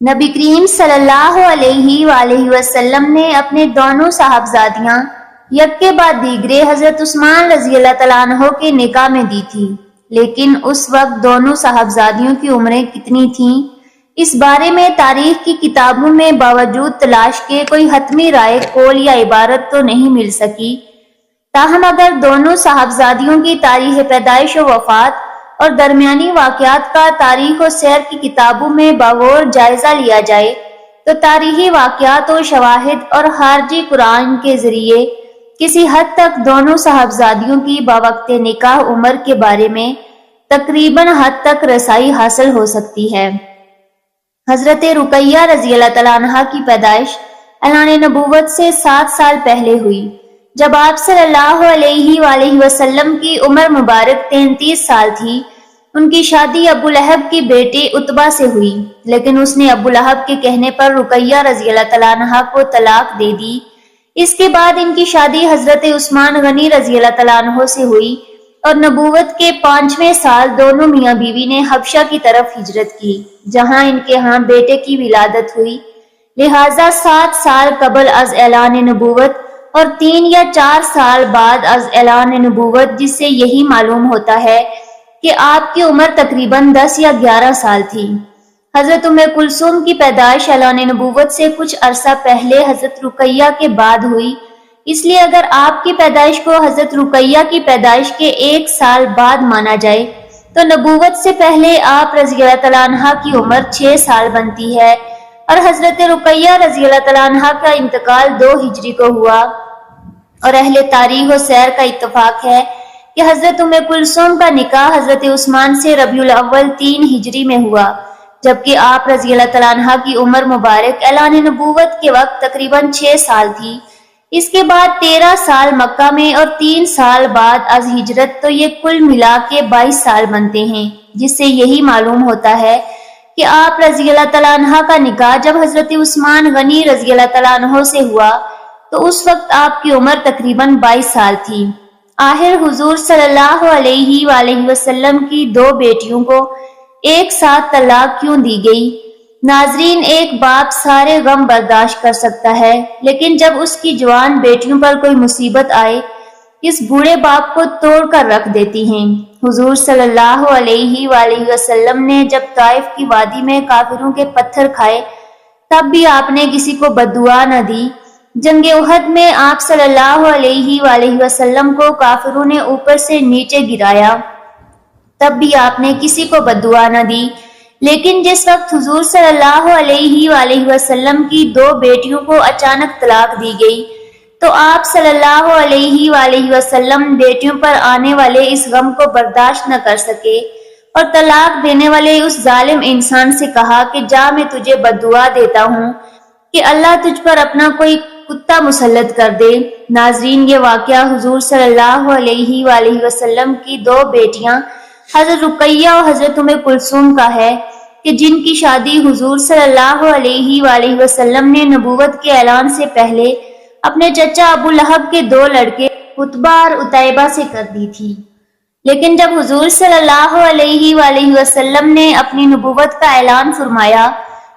نبی کریم صلی اللہ علیہ وآلہ وسلم نے اپنے دونوں صاحبزادیاں یک کے بعد دیگرے حضرت عثمان رضی اللہ تعالیٰ عنہ کے نکاح میں دی تھی، لیکن اس وقت دونوں صاحبزادیوں کی عمریں کتنی تھیں اس بارے میں تاریخ کی کتابوں میں باوجود تلاش کے کوئی حتمی رائے قول یا عبارت تو نہیں مل سکی۔ تاہم اگر دونوں صاحبزادیوں کی تاریخ پیدائش و وفات اور درمیانی واقعات کا تاریخ و سیر کی کتابوں میں بغور جائزہ لیا جائے تو تاریخی واقعات و شواہد اور خارجی قرآن کے ذریعے کسی حد تک دونوں صاحبزادیوں کی باوقت نکاح عمر کے بارے میں تقریباً حد تک رسائی حاصل ہو سکتی ہے۔ حضرت رقیہ رضی اللہ تعالیٰ عنہا کی پیدائش اعلان نبوت سے 7 سال پہلے ہوئی، جب آپ صلی اللہ علیہ وآلہ وسلم کی عمر مبارک 33 سال تھی۔ ان کی شادی ابو لہب کی بیٹے عتبہ سے ہوئی، لیکن اس نے ابو لہب کے کہنے پر رقیہ رضی اللہ تعالیٰ عنہا کو طلاق دے دی۔ اس کے بعد ان کی شادی حضرت عثمان غنی رضی اللہ تعالیٰ عنہ سے ہوئی اور نبوت کے 5ویں سال دونوں میاں بیوی نے حبشہ کی طرف ہجرت کی، جہاں ان کے ہاں بیٹے کی ولادت ہوئی۔ لہٰذا 7 سال قبل از اعلان نبوت اور 3 یا 4 سال بعد از اعلان نبوت، جس سے یہی معلوم ہوتا ہے کہ آپ کی عمر تقریباً 10 یا 11 سال تھی۔ حضرت ام کلثوم کی پیدائش اعلان نبوت سے کچھ عرصہ پہلے حضرت رقیہ کے بعد ہوئی، اس لیے اگر آپ کی پیدائش کو حضرت رقیہ کی پیدائش کے 1 سال بعد مانا جائے تو نبوت سے پہلے آپ رضی اللہ تعالیٰ عنہ کی عمر 6 سال بنتی ہے، اور حضرت رقیہ رضی اللہ تعالیٰ عنہ کا انتقال 2 ہجری کو ہوا، اور اہل تاریخ و سیر کا اتفاق ہے کہ حضرت ام کلثوم کا نکاح حضرت عثمان سے ربیع الاول 3 ہجری میں ہوا، جبکہ آپ رضی اللہ تعالیٰ عنہ کی عمر مبارک اعلان نبوت کے وقت تقریباً 6 سال تھی۔ اس کے بعد 13 سال مکہ میں اور 3 سال بعد از ہجرت، تو یہ کل ملا کے 22 سال بنتے ہیں، جس سے یہی معلوم ہوتا ہے کہ آپ رضی اللہ تعالیٰ عنہ کا نکاح جب حضرت عثمان غنی رضی اللہ تعالیٰ عنہ سے ہوا تو اس وقت آپ کی عمر تقریباً 22 سال تھی۔ آخر حضور صلی اللہ علیہ وآلہ وسلم کی 2 بیٹیوں کو ایک ساتھ طلاق کیوں دی گئی؟ ناظرین، ایک باپ سارے غم برداشت کر سکتا ہے، لیکن جب اس کی جوان بیٹیوں پر کوئی مصیبت آئے، اس بوڑھے باپ کو توڑ کر رکھ دیتی ہیں۔ حضور صلی اللہ علیہ وآلہ وسلم نے جب طائف کی وادی میں کافروں کے پتھر کھائے تب بھی آپ نے کسی کو بددعا نہ دی۔ جنگ احد میں آپ صلی اللہ علیہ وآلہ وسلم کو کافروں نے اوپر سے نیچے گرایا، تب بھی آپ نے کسی کو بددعا نہ دی۔ لیکن جس وقت حضور صلی اللہ علیہ وآلہ وسلم کی 2 بیٹیوں کو اچانک طلاق دی گئی تو آپ صلی اللہ علیہ وآلہ وسلم بیٹیوں پر آنے والے اس غم کو برداشت نہ کر سکے اور طلاق دینے والے اس ظالم انسان سے کہا کہ جا، میں تجھے بددعا دیتا ہوں کہ اللہ تجھ پر اپنا کوئی کتا مسلط کر دے۔ ناظرین، یہ واقعہ حضور صلی اللہ علیہ وآلہ وسلم کی 2 بیٹیاں حضرت رقیہ اور حضرت ام کلثوم کا ہے کہ جن کی شادی حضور صلی اللہ علیہ وآلہ وسلم نے نبوت کے اعلان سے پہلے اپنے چچا ابو لہب کے 2 لڑکے عتبہ اور عتیبہ سے کر دی تھی، لیکن جب حضور صلی اللہ علیہ وآلہ وسلم نے اپنی نبوت کا اعلان فرمایا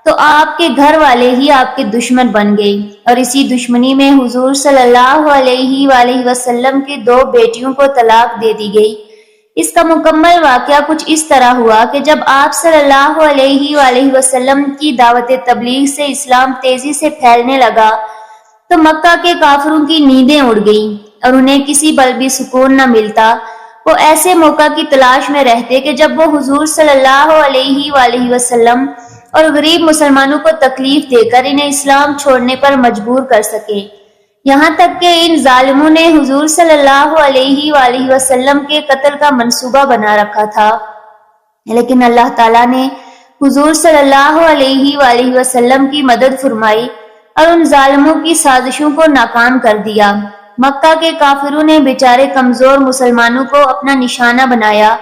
تو آپ کے گھر والے ہی آپ کے دشمن بن گئے، اور اسی دشمنی میں حضور صلی اللہ علیہ وآلہ وسلم کی 2 بیٹیوں کو طلاق دے دی گئی۔ اس کا مکمل واقعہ کچھ اس طرح ہوا کہ جب آپ صلی اللہ علیہ وآلہ وسلم کی دعوت تبلیغ سے اسلام تیزی سے پھیلنے لگا تو مکہ کے کافروں کی نیندیں اڑ گئیں اور انہیں کسی پل بھی سکون نہ ملتا۔ وہ ایسے موقع کی تلاش میں رہتے کہ جب وہ حضور صلی اللہ علیہ وآلہ وسلم اور غریب مسلمانوں کو تکلیف دے کر انہیں اسلام چھوڑنے پر مجبور کر سکے۔ یہاں تک کہ ان ظالموں نے حضور صلی اللہ علیہ وآلہ وسلم کے قتل کا منصوبہ بنا رکھا تھا، لیکن اللہ تعالیٰ نے حضور صلی اللہ علیہ وآلہ وسلم کی مدد فرمائی اور ان ظالموں کی سازشوں کو ناکام کر دیا۔ مکہ کے کافروں نے بیچارے کمزور مسلمانوں کو اپنا نشانہ بنایا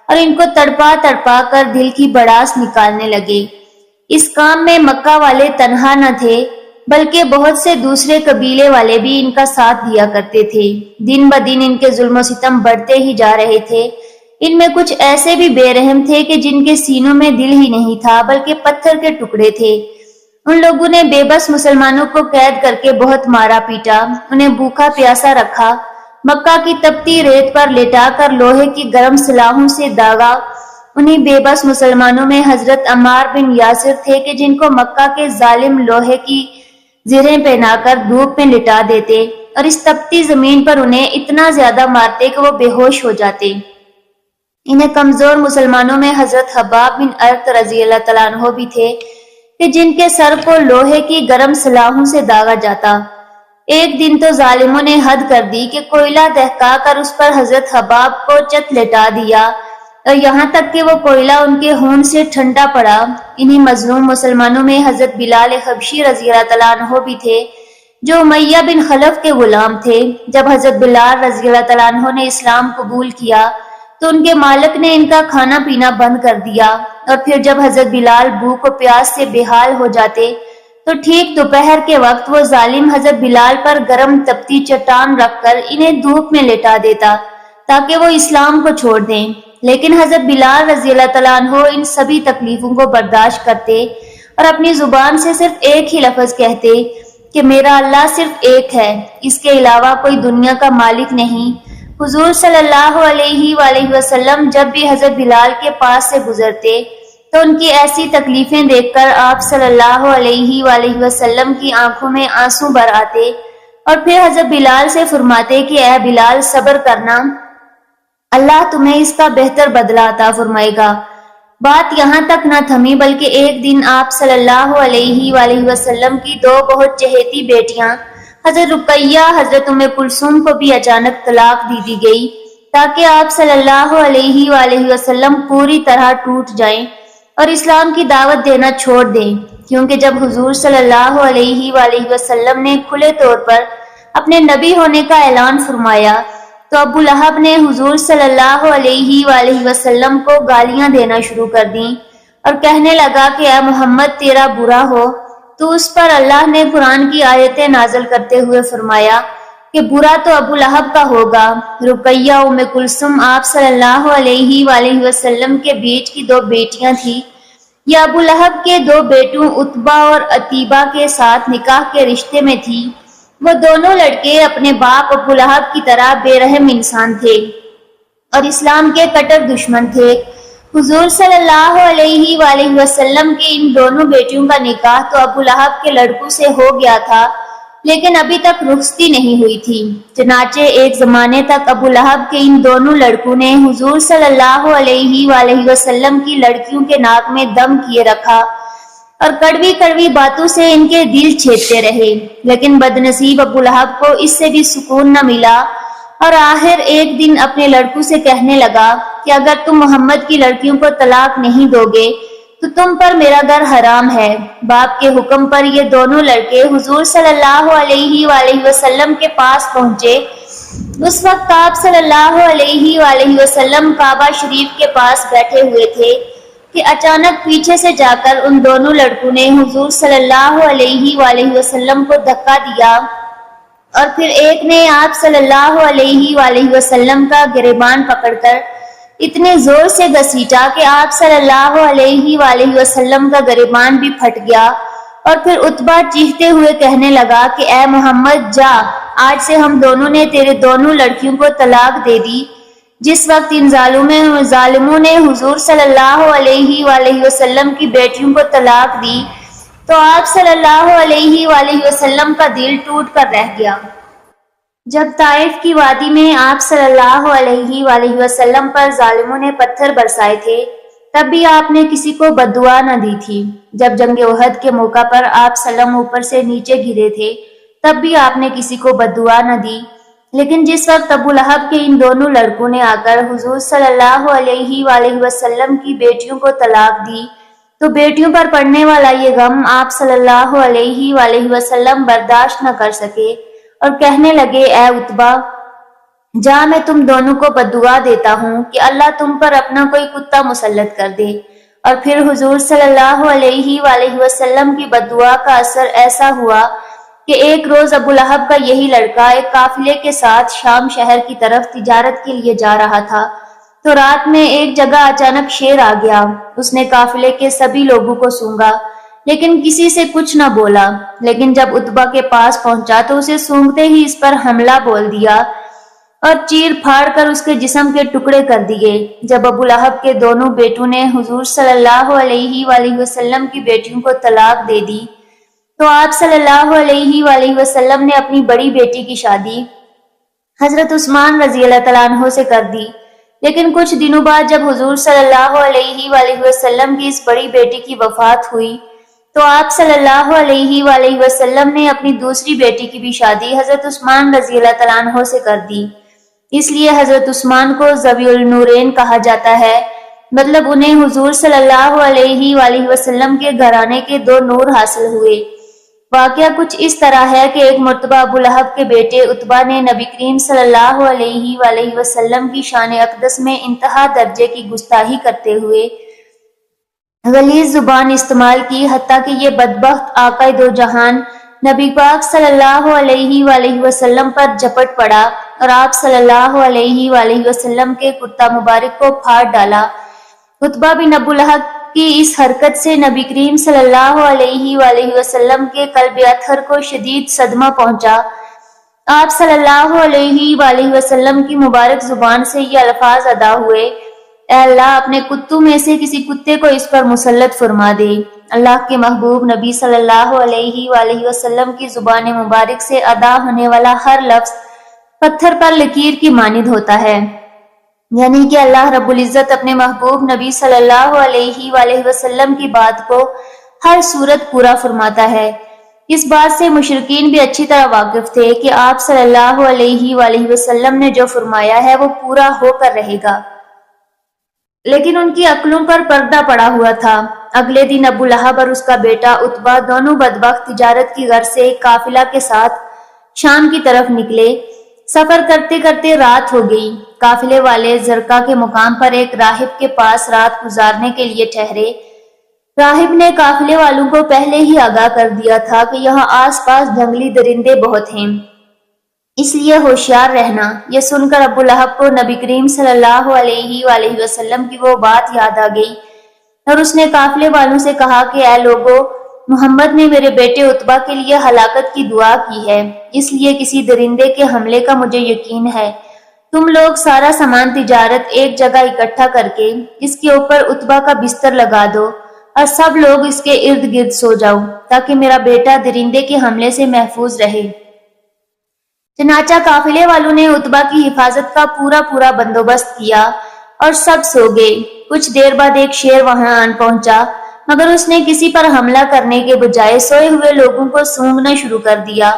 اور ان کو تڑپا تڑپا کر دل کی بڑاس نکالنے لگے۔ اس کام میں مکہ والے تنہا نہ تھے، بلکہ بہت سے دوسرے قبیلے والے بھی ان کا ساتھ دیا کرتے تھے۔ دن بدن ان کے ظلم و ستم بڑھتے ہی جا رہے تھے۔ ان میں کچھ ایسے بھی بے رحم تھے کہ جن کے سینوں میں دل ہی نہیں تھا بلکہ پتھر کے ٹکڑے تھے۔ ان لوگوں نے بے بس مسلمانوں کو قید کر کے بہت مارا پیٹا، انہیں بھوکا پیاسا رکھا، مکہ کی تپتی ریت پر لٹا کر لوہے کی گرم سلاحوں سے داغا۔ انہی بے بس مسلمانوں میں حضرت عمار بن یاسر تھے کہ جن کو مکہ کے ظالم لوہے کی زرہیں پہنا کر دھوپ میں لٹا دیتے اور اس تپتی زمین پر انہیں اتنا زیادہ مارتے کہ وہ بے ہوش ہو جاتے۔ انہیں کمزور مسلمانوں میں حضرت حباب بن ارت رضی اللہ تعالیٰ عنہ بھی تھے کہ جن کے سر کو لوہے کی گرم سلاحوں سے داغا جاتا۔ ایک دن تو ظالموں نے حد کر دی کہ کوئلہ دہکا کر اس پر حضرت حباب کو چت لٹا دیا اور یہاں تک کہ وہ کوئلہ ان کے خون سے ٹھنڈا پڑا۔ انہی مظلوم مسلمانوں میں حضرت بلال حبشی رضی اللہ تعالیٰ عنہ بھی تھے جو امیہ بن خلف کے غلام تھے۔ جب حضرت بلال رضی اللہ تعالیٰ عنہ نے اسلام قبول کیا تو ان کے مالک نے ان کا کھانا پینا بند کر دیا، اور پھر جب حضرت بلال بھوک و پیاس سے بے حال ہو جاتے تو ٹھیک دوپہر کے وقت وہ ظالم حضرت بلال پر گرم تپتی چٹان رکھ کر انہیں دھوپ میں لٹا دیتا تاکہ وہ اسلام کو چھوڑ دیں۔ لیکن حضرت بلال رضی اللہ تعالیٰ عنہ ان سبھی تکلیفوں کو برداشت کرتے اور اپنی زبان سے صرف ایک ہی لفظ کہتے کہ میرا اللہ صرف ایک ہے، اس کے علاوہ کوئی دنیا کا مالک نہیں۔ حضور صلی اللہ علیہ وآلہ وسلم جب بھی حضرت بلال کے پاس سے گزرتے تو ان کی ایسی تکلیفیں دیکھ کر آپ صلی اللہ علیہ وآلہ وسلم کی آنکھوں میں آنسو بھر آتے اور پھر حضرت بلال سے فرماتے کہ اے بلال صبر کرنا، اللہ تمہیں اس کا بہتر بدلہ عطا فرمائے گا۔ بات یہاں تک نہ تھمی بلکہ ایک دن آپ صلی اللہ علیہ وآلہ وسلم کی دو بہت چہیتی بیٹیاں حضرت رقیہ حضرت ام کلثوم کو بھی اچانک طلاق دی گئی تاکہ آپ صلی اللہ علیہ وآلہ وسلم پوری طرح ٹوٹ جائیں اور اسلام کی دعوت دینا چھوڑ دیں، کیونکہ جب حضور صلی اللہ علیہ وآلہ وسلم نے کھلے طور پر اپنے نبی ہونے کا اعلان فرمایا تو ابو لہب نے حضور صلی اللہ علیہ وآلہ وسلم کو گالیاں دینا شروع کر دیں اور کہنے لگا کہ اے محمد تیرا برا ہو۔ تو اس پر اللہ نے قرآن کی آیتیں نازل کرتے ہوئے فرمایا کہ برا تو ابو لہب کا ہوگا۔ رقیہ ام کلثوم آپ صلی اللہ علیہ وآلہ وسلم کے بیچ کی دو بیٹیاں تھیں۔ یہ ابو لہب کے دو بیٹوں عتبہ اور عتیبہ کے ساتھ نکاح کے رشتے میں تھی۔ وہ دونوں لڑکے اپنے باپ ابو لہب کی طرح بے رحم انسان تھے اور اسلام کے کٹر دشمن تھے۔ حضور صلی اللہ علیہ وآلہ وسلم کی ان دونوں بیٹیوں کا نکاح تو ابو لہب کے لڑکوں سے ہو گیا تھا لیکن ابھی تک رخصتی نہیں ہوئی تھی۔ چنانچہ ایک زمانے تک ابو لہب کے ان دونوں لڑکوں نے حضور صلی اللہ علیہ وآلہ وسلم کی لڑکیوں کے ناک میں دم کیے رکھا اور کڑوی کڑوی باتوں سے ان کے دل چھیدتے رہے، لیکن بدنصیب ابو لہب کو اس سے بھی سکون نہ ملا اور آخر ایک دن اپنے لڑکوں سے کہنے لگا کہ اگر تم محمد کی لڑکیوں کو طلاق نہیں دو گے تو تم پر میرا گھر حرام ہے۔ باپ کے حکم پر یہ دونوں لڑکے حضور صلی اللہ علیہ وآلہ وسلم کے پاس پہنچے۔ اس وقت آپ صلی اللہ علیہ وآلہ وسلم کعبہ شریف کے پاس بیٹھے ہوئے تھے کہ اچانک پیچھے سے جا کر ان دونوں لڑکوں نے حضور صلی اللہ علیہ وآلہ وسلم کو دھکا دیا اور پھر ایک نے آپ صلی اللہ علیہ وآلہ وسلم کا گریبان پکڑ کر اتنے زور سے گھسیٹا کہ آپ صلی اللہ علیہ وآلہ وسلم کا گریبان بھی پھٹ گیا، اور پھر عتبہ چیختے ہوئے کہنے لگا کہ اے محمد جا، آج سے ہم دونوں نے تیرے دونوں لڑکیوں کو طلاق دے دی۔ جس وقت ان ظالموں نے حضور صلی اللہ علیہ وآلہ وسلم کی بیٹیوں کو طلاق دی تو آپ صلی اللہ علیہ وآلہ وسلم کا دل ٹوٹ کر رہ گیا۔ جب طائف کی وادی میں آپ صلی اللہ علیہ وآلہ وسلم پر ظالموں نے پتھر برسائے تھے تب بھی آپ نے کسی کو بد دعا نہ دی تھی۔ جب جنگ احد کے موقع پر آپ سلم اوپر سے نیچے گرے تھے تب بھی آپ نے کسی کو بد دعا نہ دی، لیکن جس وقت ابو لہب کے ان دونوں لڑکوں نے آ کر حضور صلی اللہ علیہ وآلہ وسلم کی بیٹیوں کو طلاق دی تو بیٹیوں پر پڑنے والا یہ غم آپ صلی اللہ علیہ وآلہ وسلم برداشت نہ کر سکے اور کہنے لگے اے عتبہ جا، میں تم دونوں کو بد دعا دیتا ہوں کہ اللہ تم پر اپنا کوئی کتا مسلط کر دے۔ اور پھر حضور صلی اللہ علیہ وآلہ وسلم کی بد دعا کا اثر ایسا ہوا کہ ایک روز ابو لہب کا یہی لڑکا ایک قافلے کے ساتھ شام شہر کی طرف تجارت کے لیے جا رہا تھا تو رات میں ایک جگہ اچانک شیر آ گیا۔ اس نے قافلے کے سبھی لوگوں کو سونگا لیکن کسی سے کچھ نہ بولا، لیکن جب اتبا کے پاس پہنچا تو اسے سونگتے ہی اس پر حملہ بول دیا اور چیر پھاڑ کر اس کے جسم کے ٹکڑے کر دیے۔ جب ابو لہب کے دونوں بیٹوں نے حضور صلی اللہ علیہ وآلہ وسلم کی بیٹیوں کو طلاق دے دی تو آپ صلی اللہ علیہ وآلہ وسلم نے اپنی بڑی بیٹی کی شادی حضرت عثمان رضی اللہ تعالیٰ عنہ سے کر دی۔ لیکن کچھ دنوں بعد جب حضور صلی اللہ علیہ وآلہ وسلم کی اس بڑی بیٹی کی وفات ہوئی تو آپ صلی اللہ علیہ وآلہ وسلم نے اپنی دوسری بیٹی کی بھی شادی حضرت عثمان رضی اللہ تعالیٰ عنہ سے کر دی۔ اس لیے حضرت عثمان کو ذوی النورین کہا جاتا ہے، مطلب انہیں حضور صلی اللہ علیہ وآلہ وسلم کے گھرانے کے دو نور حاصل ہوئے۔ واقعہ کچھ اس طرح ہے کہ ایک مرتبہ ابو لہب کے بیٹے اتبا نے نبی کریم صلی اللہ علیہ وآلہ وسلم کی شان اقدس میں انتہا درجے کی گستاخی کرتے ہوئے غلیظ زبان استعمال کی، حتیٰ کہ یہ بدبخت آقا دو جہان نبی پاک صلی اللہ علیہ وآلہ وسلم پر جھپٹ پڑا اور آپ صلی اللہ علیہ وآلہ وسلم کے کرتا مبارک کو پھاڑ ڈالا۔ اتبا بن ابو لہب کی اس حرکت سے نبی کریم صلی اللہ علیہ وآلہ وسلم کے قلب اطہر کو شدید صدمہ پہنچا۔ آپ صلی اللہ علیہ وآلہ وسلم کی مبارک زبان سے یہ الفاظ ادا ہوئے، اے اللہ اپنے کتوں میں سے کسی کتے کو اس پر مسلط فرما دے۔ اللہ کے محبوب نبی صلی اللہ علیہ وآلہ وسلم کی زبان مبارک سے ادا ہونے والا ہر لفظ پتھر پر لکیر کی مانند ہوتا ہے، یعنی کہ اللہ رب العزت اپنے محبوب نبی صلی اللہ علیہ وآلہ وسلم کی بات کو ہر صورت پورا فرماتا ہے۔ اس بات سے مشرکین بھی اچھی طرح واقف تھے کہ آپ صلی اللہ علیہ وآلہ وسلم نے جو فرمایا ہے وہ پورا ہو کر رہے گا، لیکن ان کی عقلوں پر پردہ پڑا ہوا تھا۔ اگلے دن ابو لہب اور اس کا بیٹا اتبا دونوں بدبخت تجارت کی غرض سے ایک قافلہ کے ساتھ شام کی طرف نکلے۔ سفر کرتے کرتے رات ہو گئی۔ قافلے والے زرقا کے مقام پر ایک راہب کے پاس رات گزارنے کے لیے ٹھہرے۔ راہب نے قافلے والوں کو پہلے ہی آگاہ کر دیا تھا کہ یہاں آس پاس جنگلی درندے بہت ہیں، اس لیے ہوشیار رہنا۔ یہ سن کر ابو لہب کو نبی کریم صلی اللہ علیہ وآلہ وسلم کی وہ بات یاد آ گئی اور اس نے قافلے والوں سے کہا کہ اے لوگو، محمد نے میرے بیٹے اتبا کے لیے ہلاکت کی دعا کی ہے، اس لیے کسی درندے کے حملے کا مجھے یقین ہے۔ تم لوگ سارا سامان تجارت ایک جگہ اکٹھا کر کے اس کے اوپر اتبا کا بستر لگا دو اور سب لوگ اس کے ارد گرد سو جاؤ تاکہ میرا بیٹا درندے کے حملے سے محفوظ رہے۔ چنانچہ قافلے والوں نے اتبا کی حفاظت کا پورا بندوبست کیا اور سب سو گئے۔ کچھ دیر بعد ایک شیر وہاں آن پہنچا، مگر اس نے کسی پر حملہ کرنے کے بجائے سوئے ہوئے لوگوں کو سونگنا شروع کر دیا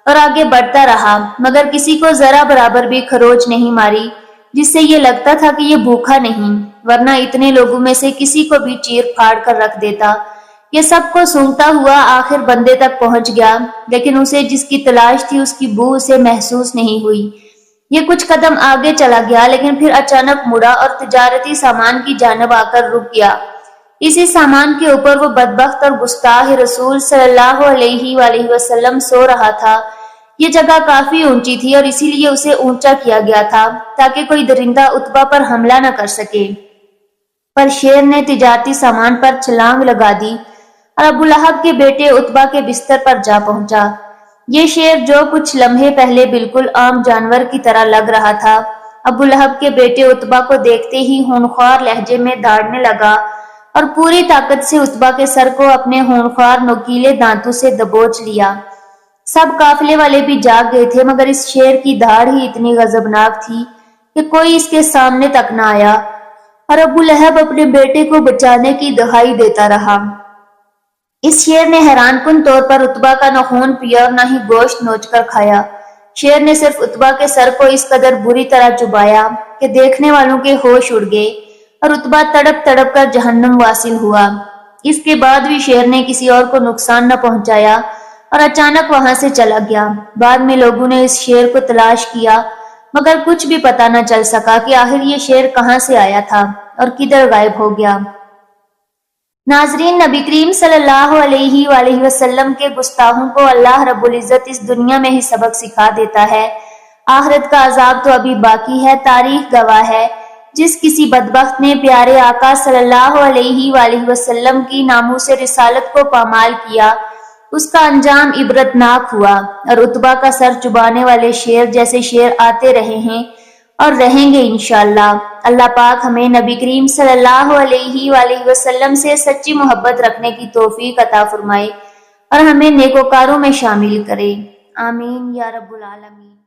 اور آگے بڑھتا رہا، مگر کسی کو ذرا برابر بھی خروچ نہیں ماری، جس سے یہ لگتا تھا کہ یہ بھوکا نہیں، ورنہ اتنے لوگوں میں سے کسی کو بھی چیر پھاڑ کر رکھ دیتا۔ یہ سب کو سونگتا ہوا آخر بندے تک پہنچ گیا، لیکن اسے جس کی تلاش تھی اس کی بو اسے محسوس نہیں ہوئی۔ یہ کچھ قدم آگے چلا گیا لیکن پھر اچانک مڑا اور تجارتی سامان کی جانب آ کر رک گیا۔ اسی سامان کے اوپر وہ بدبخت اور گستاخ رسول صلی اللہ علیہ وآلہ وسلم سو رہا تھا۔ یہ جگہ کافی اونچی تھی اور اسی لیے اسے اونچا کیا گیا تھا تاکہ کوئی درندہ اتبا پر حملہ نہ کر سکے۔ پر شیر نے تجارتی سامان پر چھلانگ لگا دی اور ابو لہب کے بیٹے اتبا کے بستر پر جا پہنچا۔ یہ شیر جو کچھ لمحے پہلے بالکل عام جانور کی طرح لگ رہا تھا، ابو لہب کے بیٹے اتبا کو دیکھتے ہی ہونخوار لہجے میں داڑنے لگا اور پوری طاقت سے اتبا کے سر کو اپنے ہونخوار نوکیلے دانتوں سے دبوچ لیا۔ سب قافلے والے بھی جاگ گئے تھے، مگر اس شیر کی دھاڑ ہی اتنی غضبناک تھی کہ کوئی اس کے سامنے تک نہ آیا اور ابو لہب اپنے بیٹے کو بچانے کی دہائی دیتا رہا۔ اس شیر نے حیران کن طور پر اتبا کا نہ خون پیا اور نہ ہی گوشت نوچ کر کھایا۔ شیر نے صرف اتبا کے سر کو اس قدر بری طرح چبایا کہ دیکھنے والوں کے ہوش اڑ گئے اور اتبا تڑپ تڑپ کر جہنم واصل ہوا۔ اس کے بعد بھی شیر نے کسی اور کو نقصان نہ پہنچایا اور اچانک وہاں سے چلا گیا۔ بعد میں لوگوں نے اس شیر کو تلاش کیا مگر کچھ بھی پتہ نہ چل سکا کہ آخر یہ شیر کہاں سے آیا تھا اور کدھر غائب ہو گیا۔ ناظرین، نبی کریم صلی اللہ علیہ وآلہ وسلم کے گستاخوں کو اللہ رب العزت اس دنیا میں ہی سبق سکھا دیتا ہے۔ آخرت کا عذاب تو ابھی باقی ہے۔ تاریخ گواہ ہے جس کسی بدبخت نے پیارے آقا صلی اللہ علیہ وآلہ وسلم کی ناموس رسالت کو پامال کیا، اس کا انجام عبرتناک ہوا، اور عتبہ کا سر چبانے والے شیر جیسے شیر آتے رہے ہیں اور رہیں گے انشاءاللہ۔ اللہ پاک ہمیں نبی کریم صلی اللہ علیہ وآلہ وسلم سے سچی محبت رکھنے کی توفیق عطا فرمائے اور ہمیں نیکوکاروں میں شامل کرے، آمین یا رب العالمین۔